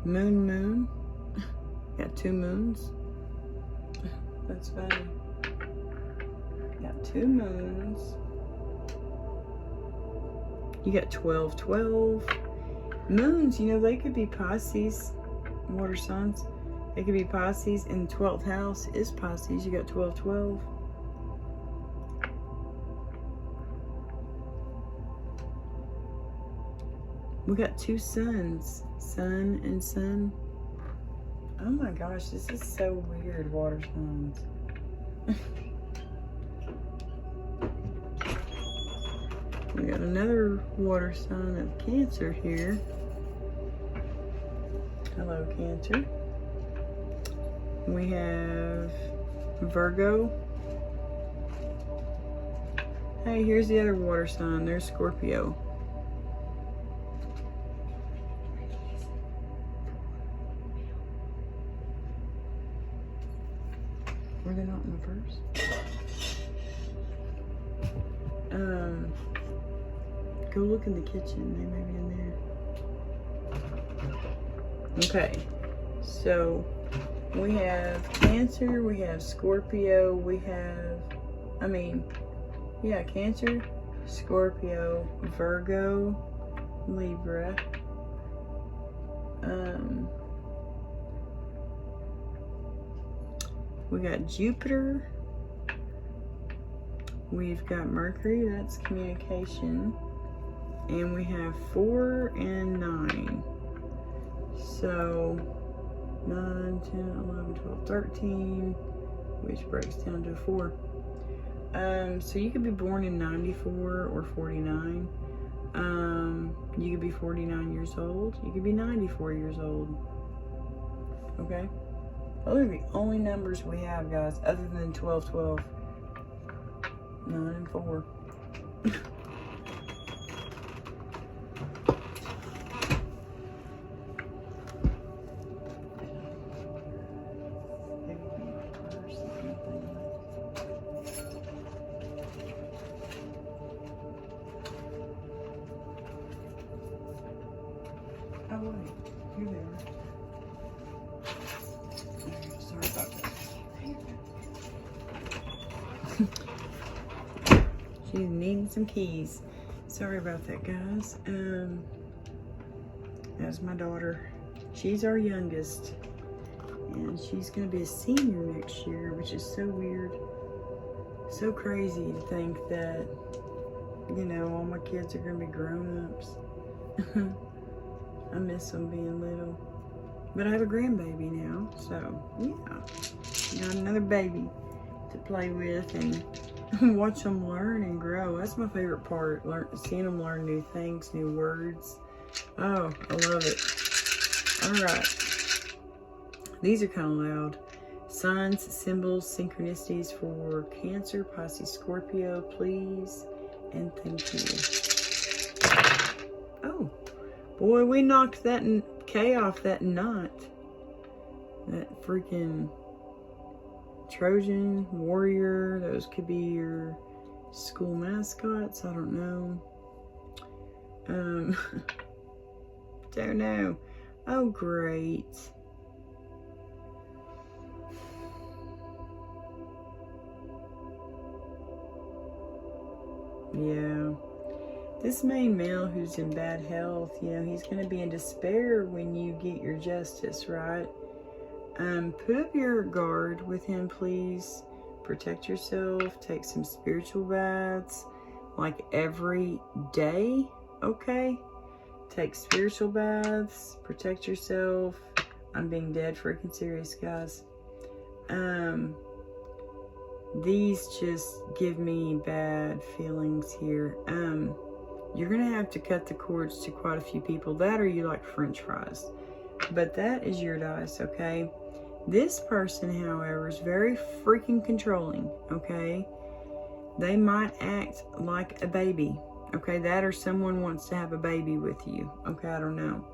Moon. Got 2 moons. That's funny. Got 2 moons. You got 12. Moons, you know, they could be Pisces, water signs. They could be Pisces, and the 12th house is Pisces. You got 12. We got 2 suns. Sun and sun. Oh my gosh, this is so weird, water signs. We got another water sign of Cancer here. Hello, Cancer. We have Virgo. Hey, here's the other water sign. There's Scorpio. Were they not in the first? Go look in the kitchen. They may be in there. Okay. So we have Cancer, we have Scorpio, we have, Cancer, Scorpio, Virgo, Libra. We got Jupiter. We've got Mercury, that's communication. And we have 4 and 9. So 9, 10, 11, 12, 13, which breaks down to 4. So you could be born in 94 or 49. You could be 49 years old. You could be 94 years old. Okay? Those are the only numbers we have, guys, other than 12, 12. 9 and 4. Oh, wait. You're there. Sorry about that. She's needing some keys. Sorry about that, guys. That's my daughter. She's our youngest. And she's going to be a senior next year, which is so weird. So crazy to think that, you know, all my kids are going to be grown-ups. I miss them being little. But I have a grandbaby now, so yeah. Got another baby to play with and watch them learn and grow. That's my favorite part, seeing them learn new things, new words. Oh, I love it. All right. These are kind of loud. Signs, symbols, synchronicities for Cancer, Pisces, Scorpio, please, and thank you. Oh. Boy, we knocked that K off that knot. That freaking Trojan, warrior. Those could be your school mascots. I don't know. Don't know. Oh, great. Yeah. This main male who's in bad health, you know, he's going to be in despair when you get your justice, right? Put up your guard with him, please. Protect yourself. Take some spiritual baths, like every day, okay? Take spiritual baths. Protect yourself. I'm being dead freaking serious, guys. These just give me bad feelings here. You're going to have to cut the cords to quite a few people. That or you like French fries. But that is your dice, okay? This person, however, is very freaking controlling, okay? They might act like a baby, okay? That or someone wants to have a baby with you, okay? I don't know.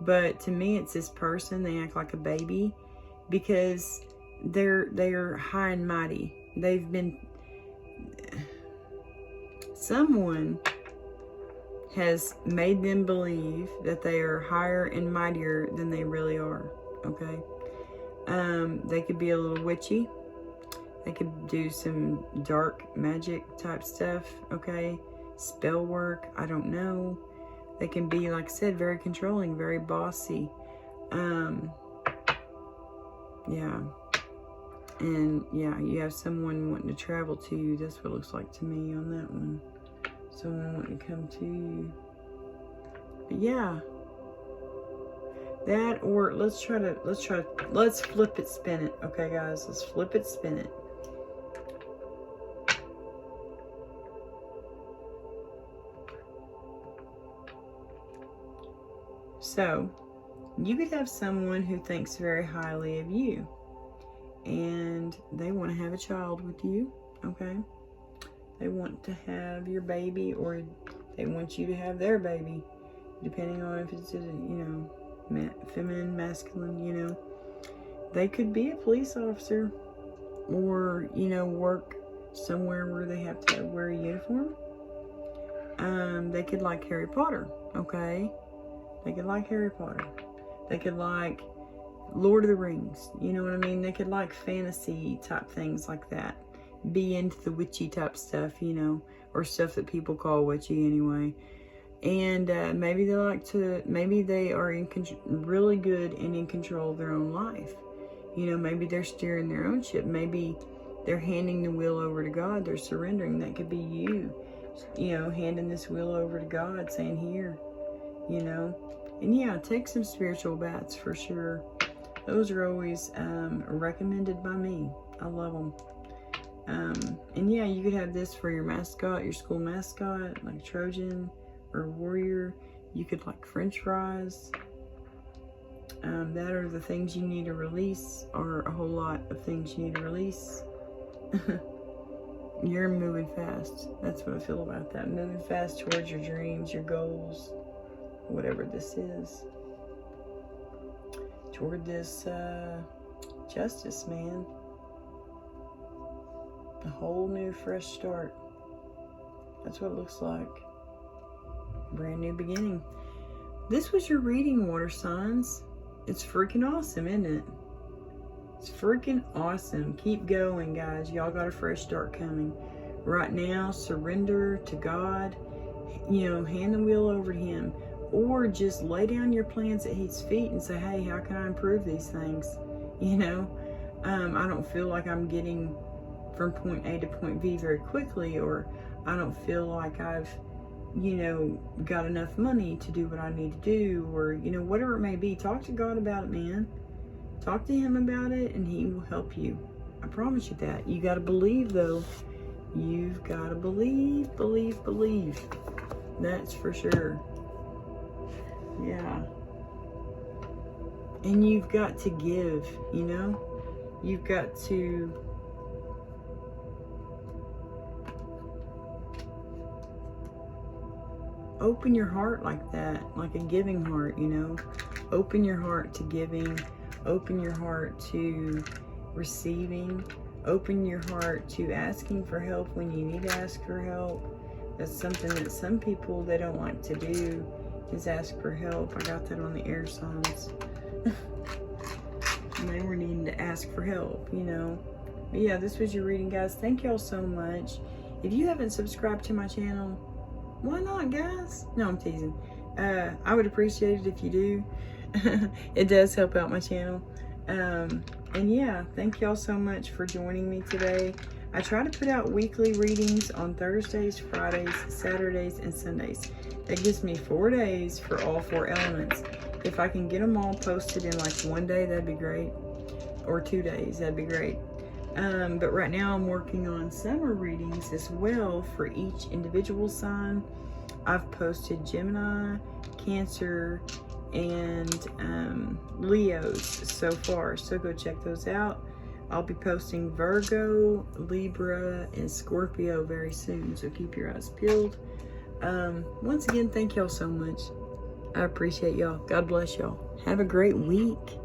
But to me, it's this person. They act like a baby because they're high and mighty. They've been... Someone has made them believe that they are higher and mightier than they really are, okay? They could be a little witchy. They could do some dark magic type stuff, okay? Spell work, I don't know. They can be, like I said, very controlling, very bossy. Yeah. And, yeah, you have someone wanting to travel to you. That's what it looks like to me on that one. Someone wanting to come to you. But yeah. That, or let's flip it, spin it. Okay, guys, let's flip it, spin it. So, you could have someone who thinks very highly of you. And they want to have a child with you, okay? They want to have your baby, or they want you to have their baby, depending on if it's, you know, feminine, masculine, you know. They could be a police officer, or, you know, work somewhere where they have to wear a uniform. They could like Harry Potter, okay? They could like Harry Potter. They could like Lord of the Rings, you know what I mean? They could like fantasy type things like that. Be into the witchy type stuff, you know, or stuff that people call witchy anyway. And maybe they like to, maybe they are really good and in control of their own life. You know, maybe they're steering their own ship. Maybe they're handing the wheel over to God. They're surrendering. That could be you, you know, handing this wheel over to God, saying, here, you know. And yeah, take some spiritual baths for sure. Those are always recommended by me. I love them. And yeah, you could have this for your mascot, your school mascot, like Trojan or Warrior. You could like French fries. That are the things you need to release, or a whole lot of things you need to release. You're moving fast. That's what I feel about that. Moving fast towards your dreams, your goals, whatever this is. Toward this justice, man. A whole new fresh start. That's what it looks like. Brand new beginning. This was your reading, water signs. It's freaking awesome, isn't it? It's freaking awesome. Keep going, guys. Y'all got a fresh start coming. Right now, surrender to God. You know, hand the wheel over to Him. Or just lay down your plans at His feet and say, hey, how can I improve these things? You know, I don't feel like I'm getting from point A to point B very quickly, or I don't feel like I've, you know, got enough money to do what I need to do, or, you know, whatever it may be. Talk to God about it, man. Talk to Him about it, and He will help you. I promise you that. You got to believe, though. You've got to believe, believe, believe. That's for sure. Yeah. And you've got to give, you know? You've got to open your heart like that, like a giving heart, you know? Open your heart to giving. Open your heart to receiving. Open your heart to asking for help when you need to ask for help. That's something that some people, they don't like to do, is ask for help. I got that on the air signs. And they were needing to ask for help, you know? But yeah, this was your reading, guys. Thank y'all so much. If you haven't subscribed to my channel, why not, guys? No, I'm teasing. I would appreciate it if you do. It does help out my channel. And yeah, thank y'all so much for joining me today. I try to put out weekly readings on Thursdays, Fridays, Saturdays, and Sundays. That gives me 4 days for all 4 elements. If I can get them all posted in like 1 day, that'd be great. Or 2 days, that'd be great. But right now I'm working on summer readings as well for each individual sign. I've posted Gemini, Cancer, and Leos so far, so go check those out. I'll be posting Virgo, Libra, and Scorpio very soon, so keep your eyes peeled. Once again, thank y'all so much. I appreciate y'all. God bless y'all. Have a great week.